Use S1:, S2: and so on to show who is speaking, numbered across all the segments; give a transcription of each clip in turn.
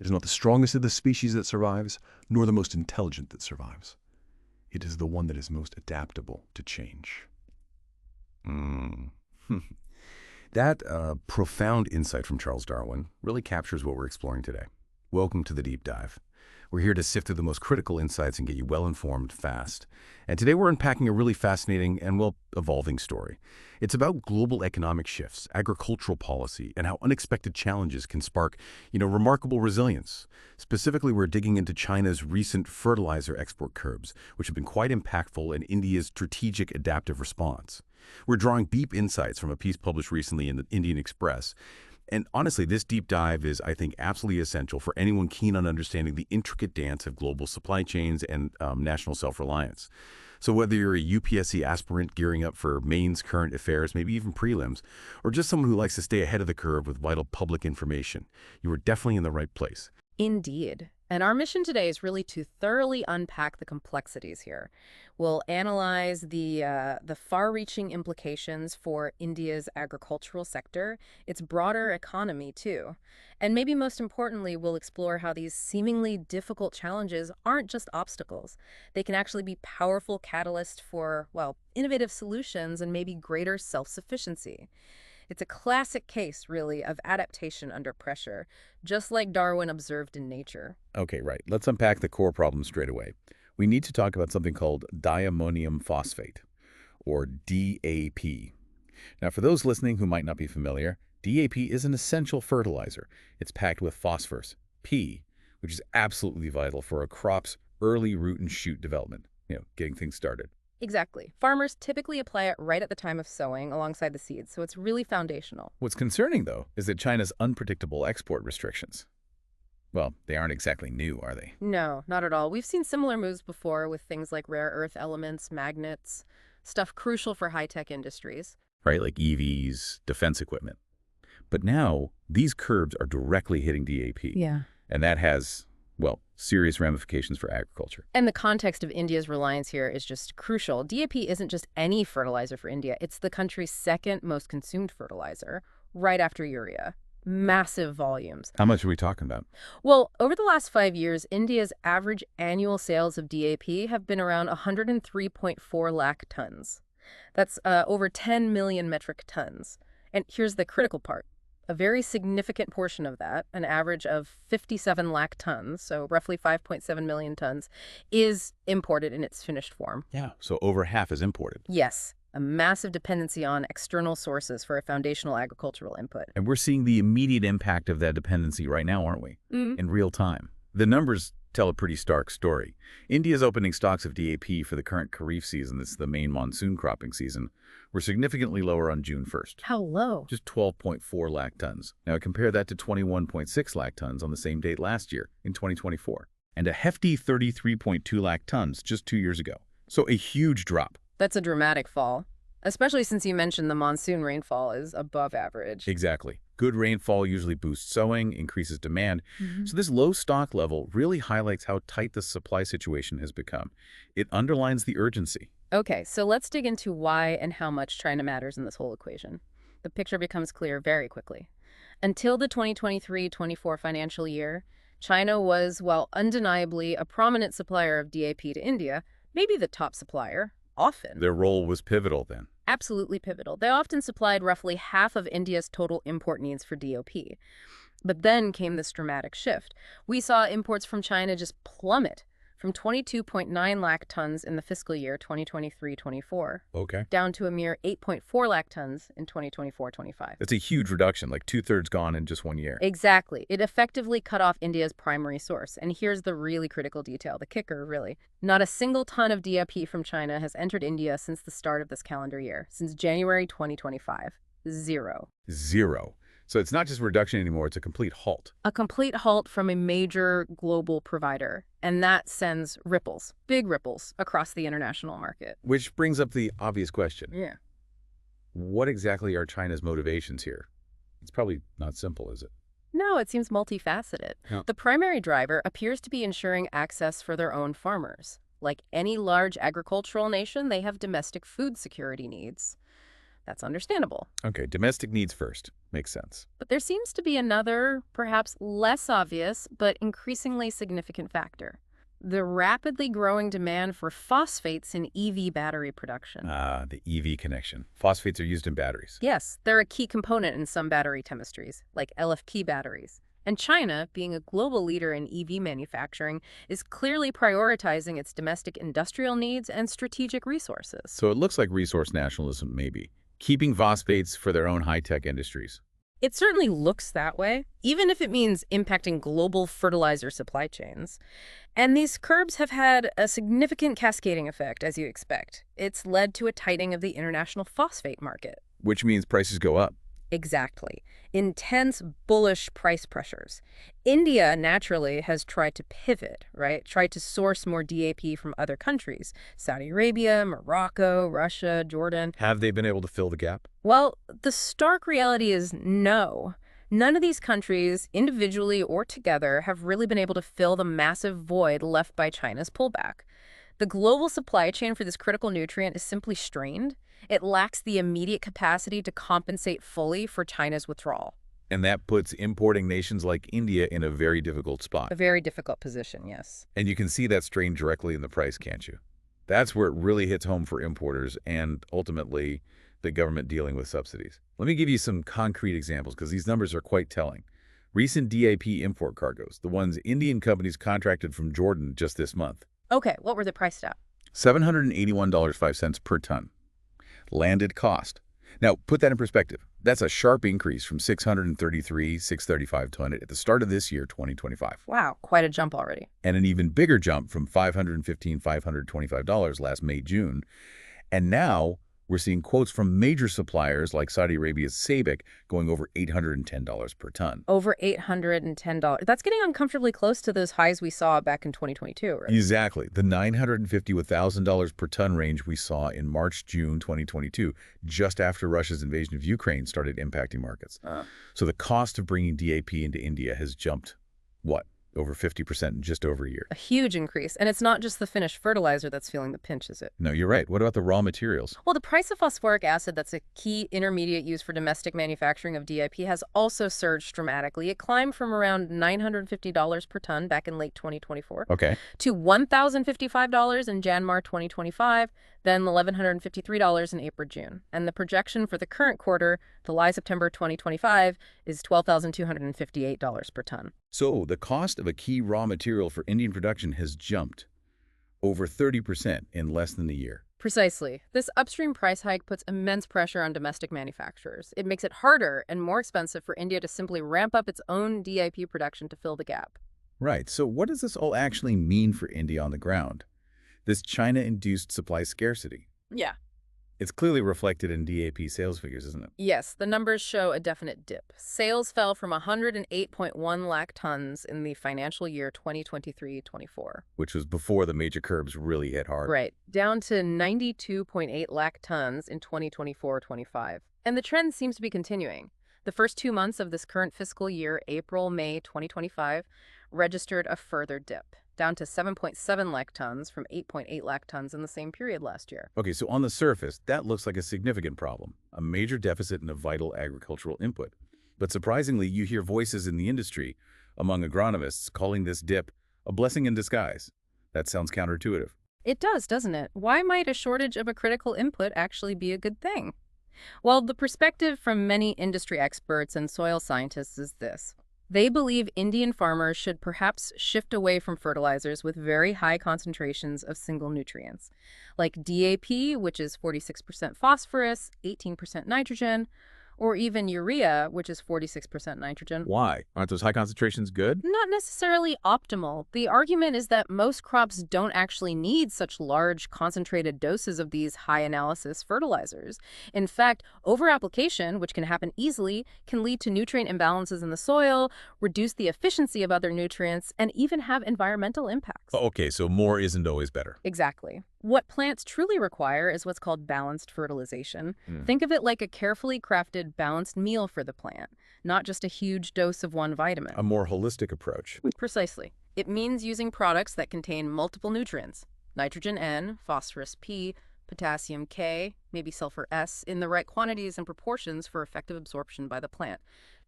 S1: It is not the strongest of the species that survives, nor the most intelligent that survives. It is the one that is most adaptable to change.
S2: That profound insight from Charles Darwin really captures what we're exploring today. Welcome to the Deep Dive. We're here to sift through the most critical insights and get you well-informed fast. And today we're unpacking a really fascinating and, well, evolving story. It's about global economic shifts, agricultural policy, and how unexpected challenges can spark, remarkable resilience. Specifically, we're digging into China's recent fertilizer export curbs, which have been quite impactful in India's strategic adaptive response. We're drawing deep insights from a piece published recently in the Indian Express. And honestly, this deep dive is, I think, absolutely essential for anyone keen on understanding the intricate dance of global supply chains and national self-reliance. So whether you're a UPSC aspirant gearing up for mains, current affairs, maybe even prelims, or just someone who likes to stay ahead of the curve with vital public information, you are definitely in the right place.
S3: Indeed. And our mission today is really to thoroughly unpack the complexities here. We'll analyze the far-reaching implications for India's agricultural sector, its broader economy too. And maybe most importantly, we'll explore how these seemingly difficult challenges aren't just obstacles. They can actually be powerful catalysts for, well, innovative solutions and maybe greater self-sufficiency. It's a classic case, really, of adaptation under pressure, just like Darwin observed in nature.
S2: Okay, right. Let's unpack the core problem straight away. We need to talk about something called Di-Ammonium Phosphate, or DAP. Now, for those listening who might not be familiar, DAP is an essential fertilizer. It's packed with phosphorus, P, which is absolutely vital for a crop's early root and shoot development, getting things started.
S3: Exactly. Farmers typically apply it right at the time of sowing alongside the seeds, so it's really foundational.
S2: What's concerning, though, is that China's unpredictable export restrictions. Well, they aren't exactly new, are they?
S3: No, not at all. We've seen similar moves before with things like rare earth elements, magnets, stuff crucial for high-tech industries.
S2: Right, like EVs, defense equipment. But now, these curbs are directly hitting DAP.
S3: Yeah.
S2: And that has, well, serious ramifications for agriculture.
S3: And the context of India's reliance here is just crucial. DAP isn't just any fertilizer for India. It's the country's second most consumed fertilizer, right after urea. Massive volumes.
S2: How much are we talking about?
S3: Well, over the last 5 years, India's average annual sales of DAP have been around 103.4 lakh tons. That's over 10 million metric tons. And here's the critical part. A very significant portion of that, an average of 57 lakh tons, so roughly 5.7 million tons, is imported in its finished form.
S2: Yeah, so over half is imported.
S3: Yes, a massive dependency on external sources for a foundational agricultural input.
S2: And we're seeing the immediate impact of that dependency right now, aren't we? In real time. The numbers tell a pretty stark story. India's opening stocks of DAP for the current Kharif season, this is the main monsoon cropping season, were significantly lower on June 1st.
S3: How low?
S2: Just 12.4 lakh tons. Now compare that to 21.6 lakh tons on the same date last year, in 2024. And a hefty 33.2 lakh tons just 2 years ago. So a huge drop.
S3: That's a dramatic fall, especially since you mentioned the monsoon rainfall is above average.
S2: Exactly. Good rainfall usually boosts sowing, increases demand. So this low stock level really highlights how tight the supply situation has become. It underlines the urgency.
S3: Okay, so let's dig into why and how much China matters in this whole equation. The picture becomes clear very quickly. Until the 2023-24 financial year, China was, well, undeniably a prominent supplier of DAP to India, maybe the top supplier, often.
S2: Their role was pivotal then.
S3: Absolutely pivotal. They often supplied roughly half of India's total import needs for DAP. But then came this dramatic shift. We saw imports from China just plummet from 22.9 lakh tons in the fiscal year 2023-24 down to a mere 8.4 lakh tons in 2024-25.
S2: That's a huge reduction, like 2/3 gone in just 1 year.
S3: Exactly. It effectively cut off India's primary source. And here's the really critical detail, the kicker, really. Not a single ton of DAP from China has entered India since the start of this calendar year, since January 2025. Zero.
S2: Zero. So it's not just a reduction anymore, it's a complete halt.
S3: A complete halt from a major global provider. And that sends ripples, big ripples, across the international market.
S2: Which brings up the obvious question.
S3: Yeah.
S2: What exactly are China's motivations here? It's probably not simple, is it?
S3: No, it seems multifaceted.
S2: Yeah.
S3: The primary driver appears to be ensuring access for their own farmers. Like any large agricultural nation, they have domestic food security needs. That's understandable.
S2: Okay, domestic needs first. Makes sense.
S3: But there seems to be another, perhaps less obvious, but increasingly significant factor. The rapidly growing demand for phosphates in EV battery production.
S2: Ah, the EV connection. Phosphates are used in batteries.
S3: Yes, they're a key component in some battery chemistries, like LFP batteries. And China, being a global leader in EV manufacturing, is clearly prioritizing its domestic industrial needs and strategic resources.
S2: So it looks like resource nationalism, maybe. Keeping phosphates for their own high-tech industries.
S3: It certainly looks that way, even if it means impacting global fertilizer supply chains. And these curbs have had a significant cascading effect, as you expect. It's led to a tightening of the international phosphate market.
S2: Which means prices go up.
S3: Exactly. Intense bullish price pressures. India naturally has tried to pivot, right? Tried to source more DAP from other countries. Saudi Arabia, Morocco, Russia, Jordan.
S2: Have they been able to fill the gap?
S3: Well, the stark reality is no. None of these countries, individually or together, have really been able to fill the massive void left by China's pullback. The global supply chain for this critical nutrient is simply strained. It lacks the immediate capacity to compensate fully for China's withdrawal.
S2: And that puts importing nations like India in a very difficult spot.
S3: A very difficult position, yes.
S2: And you can see that strain directly in the price, can't you? That's where it really hits home for importers and ultimately the government dealing with subsidies. Let me give you some concrete examples because these numbers are quite telling. Recent DAP import cargoes, the ones Indian companies contracted from Jordan just this month.
S3: Okay, what were they priced at?
S2: $781.05 per ton. Landed cost. Now, put that in perspective. That's a sharp increase from $633,635 ton at the start of this year, 2025.
S3: Wow, quite a jump already.
S2: And an even bigger jump from $515,525 last May, June. And now we're seeing quotes from major suppliers like Saudi Arabia's SABIC going over $810 per ton.
S3: Over $810. That's getting uncomfortably close to those highs we saw back in 2022, right?
S2: Exactly. The $950 to $1,000 per ton range we saw in March, June 2022, just after Russia's invasion of Ukraine started impacting markets. So the cost of bringing DAP into India has jumped, what, over 50% in just over a year.
S3: A huge increase. And it's not just the finished fertilizer that's feeling the pinch, is it?
S2: No, you're right. What about the raw materials?
S3: Well, the price of phosphoric acid, that's a key intermediate used for domestic manufacturing of DAP, has also surged dramatically. It climbed from around $950 per ton back in late 2024
S2: Okay.
S3: to $1,055 in Janmar 2025, then $1,153 in April-June. And the projection for the current quarter, July-September 2025, is $12,258 per ton.
S2: So the cost of a key raw material for Indian production has jumped over 30% in less than a year.
S3: Precisely. This upstream price hike puts immense pressure on domestic manufacturers. It makes it harder and more expensive for India to simply ramp up its own DAP production to fill the gap.
S2: Right. So what does this all actually mean for India on the ground? This China-induced supply scarcity.
S3: Yeah.
S2: It's clearly reflected in DAP sales figures, isn't it?
S3: Yes, the numbers show a definite dip. Sales fell from 108.1 lakh tons in the financial year 2023-24.
S2: Which was before the major curbs really hit hard.
S3: Right, down to 92.8 lakh tons in 2024-25. And the trend seems to be continuing. The first 2 months of this current fiscal year, April-May 2025, registered a further dip, down to 7.7 lakh tons from 8.8 lakh tons in the same period last year.
S2: Okay, so on the surface, that looks like a significant problem, a major deficit in a vital agricultural input. But surprisingly, you hear voices in the industry, among agronomists, calling this dip a blessing in disguise. That sounds counterintuitive.
S3: It does, doesn't it? Why might a shortage of a critical input actually be a good thing? Well, the perspective from many industry experts and soil scientists is this. They believe Indian farmers should perhaps shift away from fertilizers with very high concentrations of single nutrients, like DAP, which is 46% phosphorus, 18% nitrogen, or even urea, which is 46% nitrogen.
S2: Why? Aren't those high concentrations good?
S3: Not necessarily optimal. The argument is that most crops don't actually need such large, concentrated doses of these high-analysis fertilizers. In fact, overapplication, which can happen easily, can lead to nutrient imbalances in the soil, reduce the efficiency of other nutrients, and even have environmental impacts.
S2: Okay, so more isn't always better.
S3: Exactly. What plants truly require is what's called balanced fertilization. Think of it like a carefully crafted, balanced meal for the plant, not just a huge dose of one vitamin.
S2: A more holistic approach.
S3: Precisely. It means using products that contain multiple nutrients, nitrogen N, phosphorus P, potassium K, maybe sulfur S, in the right quantities and proportions for effective absorption by the plant.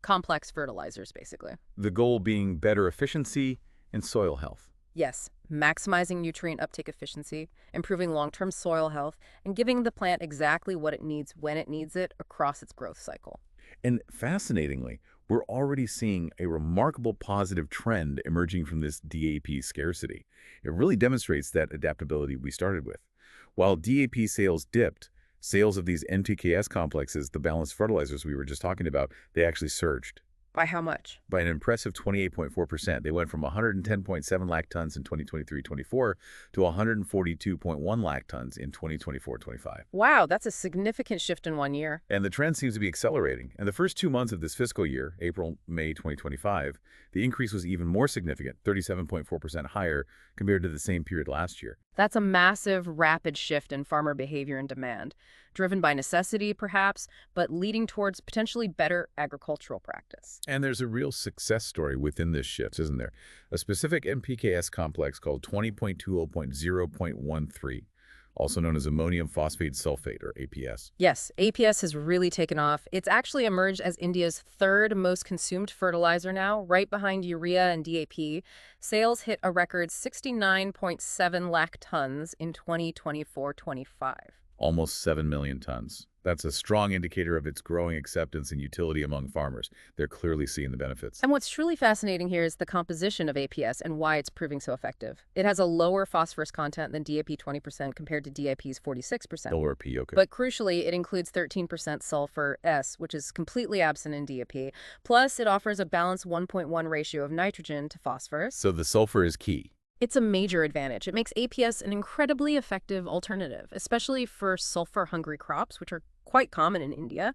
S3: Complex fertilizers, basically.
S2: The goal being better efficiency and soil health.
S3: Yes, maximizing nutrient uptake efficiency, improving long-term soil health, and giving the plant exactly what it needs when it needs it across its growth cycle.
S2: And fascinatingly, we're already seeing a remarkable positive trend emerging from this DAP scarcity. It really demonstrates that adaptability we started with. While DAP sales dipped, sales of these NPKS complexes, the balanced fertilizers we were just talking about, they actually surged
S3: By how much?
S2: by an impressive 28.4%. They went from 110.7 lakh tons in 2023-24 to 142.1 lakh tons in 2024-25.
S3: Wow, that's a significant shift in 1 year.
S2: And the trend seems to be accelerating. In the first 2 months of this fiscal year, April, May 2025, the increase was even more significant, 37.4% higher compared to the same period last year.
S3: That's a massive, rapid shift in farmer behavior and demand, driven by necessity, perhaps, but leading towards potentially better agricultural practice.
S2: And there's a real success story within this shift, isn't there? A specific NPKS complex called 20.20.0.13, also known as ammonium phosphate sulfate, or APS.
S3: Yes, APS has really taken off. It's actually emerged as India's third most consumed fertilizer now, right behind urea and DAP. Sales hit a record 69.7 lakh tons in 2024-25.
S2: Almost 7 million tons. That's a strong indicator of its growing acceptance and utility among farmers. They're clearly seeing the benefits.
S3: And what's truly fascinating here is the composition of APS and why it's proving so effective. It has a lower phosphorus content than DAP 20% compared to DAP's 46%.
S2: Lower P, okay.
S3: But crucially, it includes 13% sulfur S, which is completely absent in DAP. Plus, it offers a balanced 1.1 ratio of nitrogen to phosphorus.
S2: So the sulfur is key.
S3: It's a major advantage. It makes APS an incredibly effective alternative, especially for sulfur-hungry crops, which are quite common in India.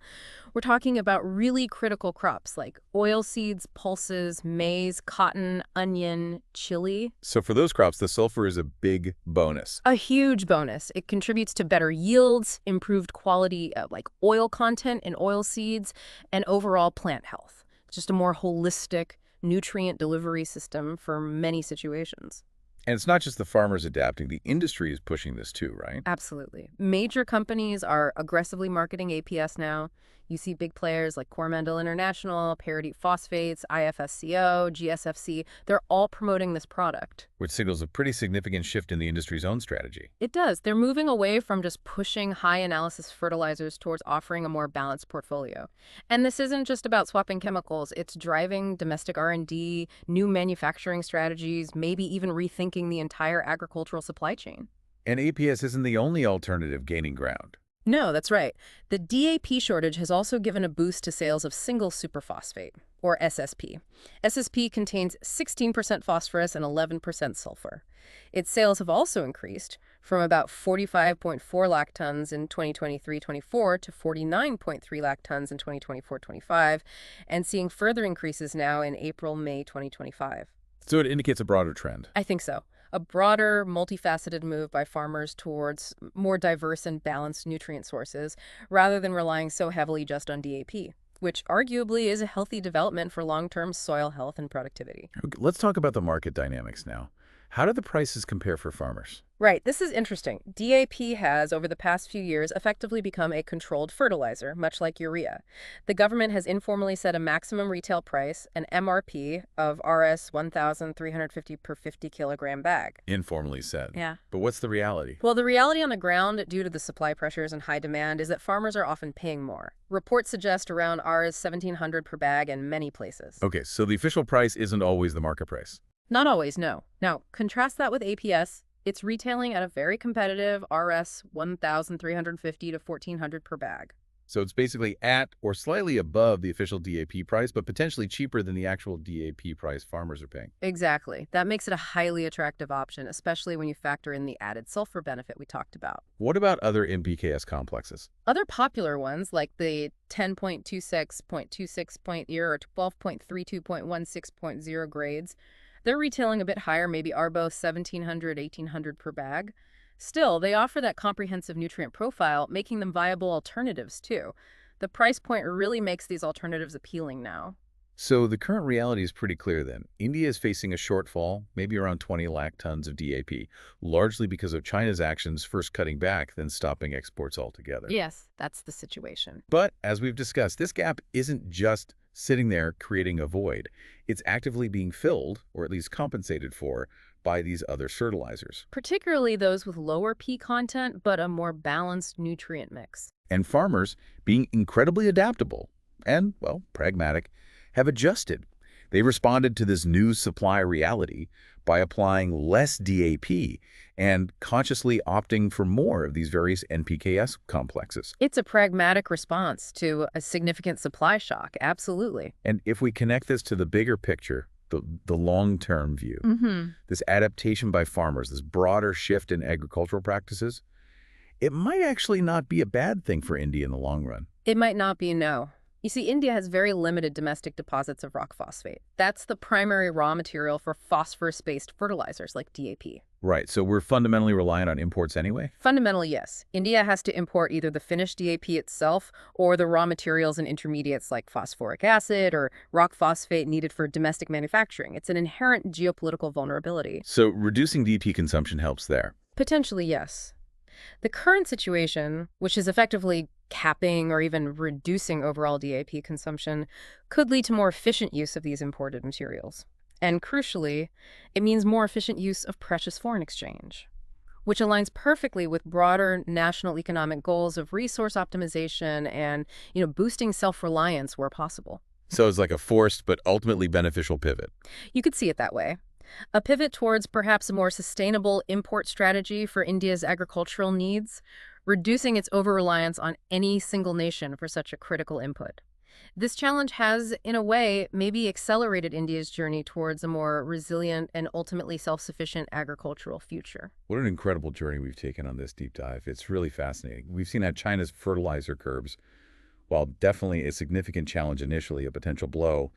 S3: We're talking about really critical crops like oilseeds, pulses, maize, cotton, onion, chili.
S2: So for those crops, the sulfur is a big bonus.
S3: A huge bonus. It contributes to better yields, improved quality like oil content in oilseeds, and overall plant health. Just a more holistic nutrient delivery system for many situations.
S2: And it's not just the farmers adapting. The industry is pushing this too, right?
S3: Absolutely. Major companies are aggressively marketing APS now. You see big players like Coromandel International, Parity Phosphates, IFSCO, GSFC. They're all promoting this product.
S2: Which signals a pretty significant shift in the industry's own strategy.
S3: It does. They're moving away from just pushing high-analysis fertilizers towards offering a more balanced portfolio. And this isn't just about swapping chemicals. It's driving domestic R&D, new manufacturing strategies, maybe even rethinking the entire agricultural supply chain.
S2: And APS isn't the only alternative gaining ground.
S3: No, that's right. The DAP shortage has also given a boost to sales of single superphosphate, or SSP. SSP contains 16% phosphorus and 11% sulfur. Its sales have also increased from about 45.4 lakh tons in 2023-24 to 49.3 lakh tons in 2024-25, and seeing further increases now in April-May 2025.
S2: So it indicates a broader trend.
S3: I think so. A broader, multifaceted move by farmers towards more diverse and balanced nutrient sources, rather than relying so heavily just on DAP, which arguably is a healthy development for long-term soil health and productivity.
S2: Okay, let's talk about the market dynamics now. How do the prices compare for farmers?
S3: Right, this is interesting. DAP has, over the past few years, effectively become a controlled fertilizer, much like urea. The government has informally set a maximum retail price, an MRP, of Rs 1,350 per 50 kilogram bag.
S2: Informally said.
S3: Yeah.
S2: But what's the reality?
S3: Well, the reality on the ground, due to the supply pressures and high demand, is that farmers are often paying more. Reports suggest around Rs 1,700 per bag in many places.
S2: Okay, so the official price isn't always the market price.
S3: Not always, no. Now, contrast that with APS. It's retailing at a very competitive Rs 1,350 to 1,400 per bag.
S2: So it's basically at or slightly above the official DAP price, but potentially cheaper than the actual DAP price farmers are paying.
S3: Exactly. That makes it a highly attractive option, especially when you factor in the added sulfur benefit we talked about.
S2: What about other NPKS complexes?
S3: Other popular ones, like the 10.26.26.0 or 12.32.16.0 grades, they're retailing a bit higher, maybe ARBO 1,700, 1,800 per bag. Still, they offer that comprehensive nutrient profile, making them viable alternatives too. The price point really makes these alternatives appealing now.
S2: So the current reality is pretty clear then. India is facing a shortfall, maybe around 20 lakh tons of DAP, largely because of China's actions first cutting back, then stopping exports altogether.
S3: Yes, that's the situation.
S2: But as we've discussed, this gap isn't just sitting there creating a void. It's actively being filled, or at least compensated for, by these other fertilizers.
S3: Particularly those with lower P content, but a more balanced nutrient mix.
S2: And farmers, being incredibly adaptable and, well, pragmatic, have adjusted. They responded to this new supply reality by applying less DAP and consciously opting for more of these various NPKs complexes.
S3: It's a pragmatic response to a significant supply shock, absolutely.
S2: And if we connect this to the bigger picture, the long-term view, this adaptation by farmers, this broader shift in agricultural practices, it might actually not be a bad thing for India in the long run.
S3: It might not be, no. You see, India has very limited domestic deposits of rock phosphate. That's the primary raw material for phosphorus-based fertilizers like DAP.
S2: Right, so we're fundamentally reliant on imports anyway?
S3: Fundamentally, yes. India has to import either the finished DAP itself or the raw materials and intermediates like phosphoric acid or rock phosphate needed for domestic manufacturing. It's an inherent geopolitical vulnerability.
S2: So reducing DAP consumption helps there.
S3: Potentially, yes. The current situation, which is effectively capping or even reducing overall DAP consumption, could lead to more efficient use of these imported materials. And crucially, it means more efficient use of precious foreign exchange, which aligns perfectly with broader national economic goals of resource optimization and, boosting self-reliance where possible.
S2: So it's like a forced but ultimately beneficial pivot.
S3: You could see it that way. A pivot towards perhaps a more sustainable import strategy for India's agricultural needs, reducing its over-reliance on any single nation for such a critical input. This challenge has, in a way, maybe accelerated India's journey towards a more resilient and ultimately self-sufficient agricultural future.
S2: What an incredible journey we've taken on this deep dive. It's really fascinating. We've seen how China's fertilizer curbs, while definitely a significant challenge initially, a potential blow,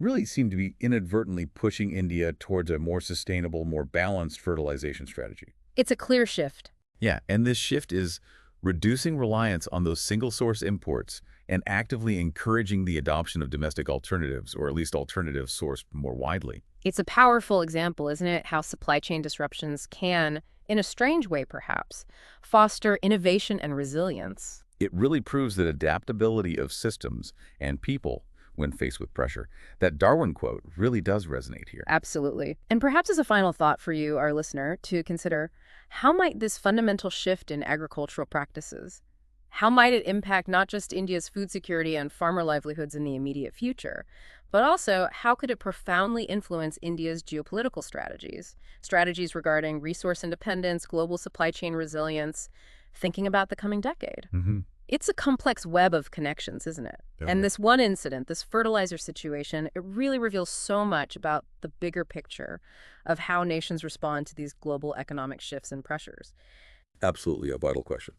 S2: really seem to be inadvertently pushing India towards a more sustainable, more balanced fertilization strategy.
S3: It's a clear shift.
S2: Yeah, and this shift is reducing reliance on those single-source imports and actively encouraging the adoption of domestic alternatives, or at least alternatives sourced more widely.
S3: It's a powerful example, isn't it, how supply chain disruptions can, in a strange way perhaps, foster innovation and resilience.
S2: It really proves that adaptability of systems and people when faced with pressure. That Darwin quote really does resonate here.
S3: Absolutely. And perhaps as a final thought for you, our listener, to consider, how might this fundamental shift in agricultural practices, how might it impact not just India's food security and farmer livelihoods in the immediate future, but also how could it profoundly influence India's geopolitical strategies regarding resource independence, global supply chain resilience, thinking about the coming decade? It's a complex web of connections, isn't it? And this one incident, this fertilizer situation, it really reveals so much about the bigger picture of how nations respond to these global economic shifts and pressures.
S4: Absolutely a vital question.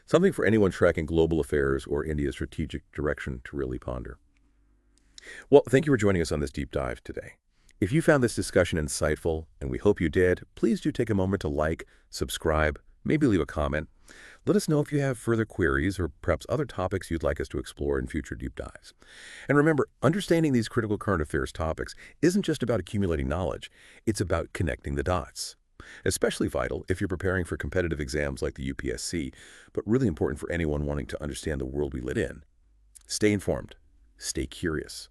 S4: Something for anyone tracking global affairs or India's strategic direction to really ponder. Well, thank you for joining us on this deep dive today. If you found this discussion insightful, and we hope you did, please do take a moment to like, subscribe, maybe leave a comment. Let us know if you have further queries or perhaps other topics you'd like us to explore in future deep dives. And remember, understanding these critical current affairs topics isn't just about accumulating knowledge, it's about connecting the dots. Especially vital if you're preparing for competitive exams like the UPSC, but really important for anyone wanting to understand the world we live in. Stay informed, stay curious,